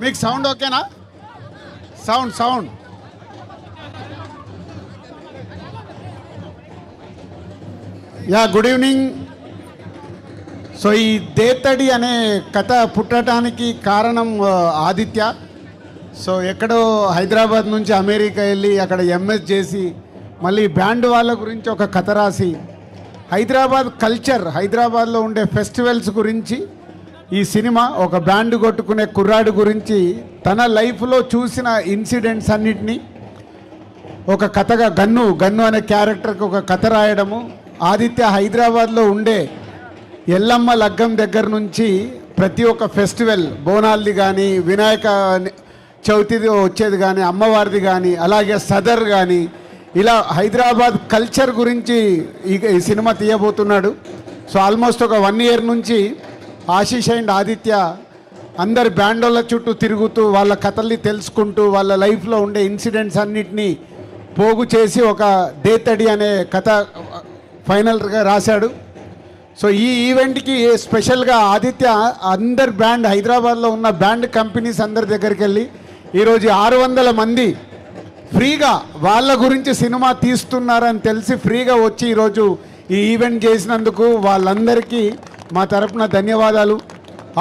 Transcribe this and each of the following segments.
మీకు సౌండ్ ఓకేనా? Sound yeah, good evening. So ఈ దేత్తడి అనే కథ పుట్టడానికి కారణం ఆదిత్య. సో ఎక్కడో హైదరాబాద్ నుంచి అమెరికా వెళ్ళి అక్కడ ఎంఎస్ చేసి మళ్ళీ బ్యాండ్ వాళ్ళ గురించి ఒక కథ రాసి హైదరాబాద్ కల్చర్, హైదరాబాద్లో ఉండే ఫెస్టివల్స్ గురించి ఈ సినిమా ఒక బ్యాండ్ కొట్టుకునే కుర్రాడు గురించి తన లైఫ్లో చూసిన ఇన్సిడెంట్స్ అన్నిటినీ ఒక కథగా గన్ను అనే క్యారెక్టర్కి ఒక కథ రాయడము. ఆదిత్య హైదరాబాద్లో ఉండే ఎల్లమ్మ లగ్గం దగ్గర నుంచి ప్రతి ఒక్క ఫెస్టివల్, బోనాల్ది కానీ, వినాయక చవితిది వచ్చేది కానీ, అమ్మవారిది కానీ, అలాగే సదర్ కానీ, ఇలా హైదరాబాద్ కల్చర్ గురించి ఈ సినిమా తీయబోతున్నాడు. సో ఆల్మోస్ట్ ఒక 1 year నుంచి ఆశీష్ అండ్ ఆదిత్య అందరి బ్యాండోళ్ళ చుట్టూ తిరుగుతూ వాళ్ళ కథల్ని తెలుసుకుంటూ వాళ్ళ లైఫ్లో ఉండే ఇన్సిడెంట్స్ అన్నిటినీ పోగు చేసి ఒక దేత్తడి అనే కథ ఫైనల్గా రాశాడు. సో ఈ ఈవెంట్కి స్పెషల్గా ఆదిత్య అందరి బ్యాండ్, హైదరాబాద్లో ఉన్న బ్యాండ్ కంపెనీస్ అందరి దగ్గరికి వెళ్ళి ఈరోజు 600 మంది ఫ్రీగా వాళ్ళ గురించి సినిమా తీస్తున్నారని తెలిసి ఫ్రీగా వచ్చి ఈరోజు ఈ ఈవెంట్ చేసినందుకు వాళ్ళందరికీ మా తరపున ధన్యవాదాలు.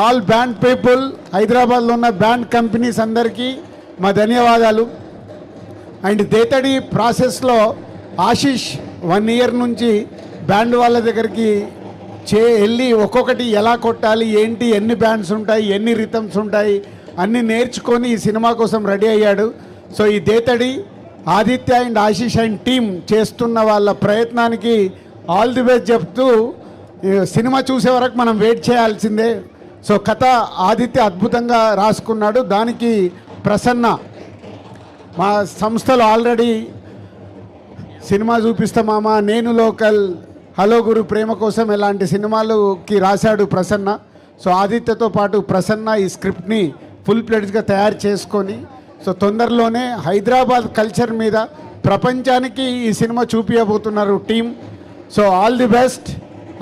ఆల్ బ్యాండ్ పీపుల్, హైదరాబాద్లో ఉన్న బ్యాండ్ కంపెనీస్ అందరికీ మా ధన్యవాదాలు. అండ్ దేత్తడి ప్రాసెస్లో ఆశీష్ 1 year నుంచి బ్యాండ్ వాళ్ళ దగ్గరికి వెళ్ళి ఒక్కొక్కటి ఎలా కొట్టాలి, ఏంటి, ఎన్ని బ్యాండ్స్ ఉంటాయి, ఎన్ని రిథమ్స్ ఉంటాయి అన్నీ నేర్చుకొని ఈ సినిమా కోసం రెడీ అయ్యాడు. సో ఈ Dethadi Aditya and Ashish and team చేస్తున్న వాళ్ళ ప్రయత్నానికి ఆల్ ది బెస్ట్ చెప్తూ సినిమా చూసే వరకు మనం వెయిట్ చేయాల్సిందే. సో కథ ఆదిత్య అద్భుతంగా రాసుకున్నాడు. దానికి ప్రసన్న మా సంస్థలో ఆల్రెడీ సినిమా చూపిస్తామా, నేను లోకల్, హలో గురు, ప్రేమ కోసం ఇలాంటి సినిమాలకి రాశాడు ప్రసన్న. సో ఆదిత్యతో పాటు ప్రసన్న ఈ స్క్రిప్ట్ని ఫుల్ ప్లేట్స్గా తయారు చేసుకొని సో తొందరలోనే హైదరాబాద్ కల్చర్ మీద ప్రపంచానికి ఈ సినిమా చూపించబోతున్నారు team. So all the best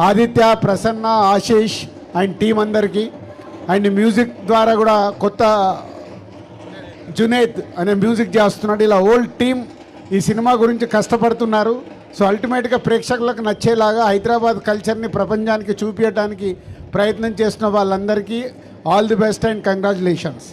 Aditya, Prasanna, Ashish and team అందరికీ. అండ్ మ్యూజిక్ ద్వారా కూడా కొత్త జునేద్ అనే మ్యూజిక్ చేస్తున్నాడు. ఇలా ఓల్డ్ టీం ఈ సినిమా గురించి కష్టపడుతున్నారు. సో అల్టిమేట్గా ప్రేక్షకులకు నచ్చేలాగా హైదరాబాద్ కల్చర్ని ప్రపంచానికి చూపించడానికి ప్రయత్నం చేస్తున్న వాళ్ళందరికీ all the best and congratulations.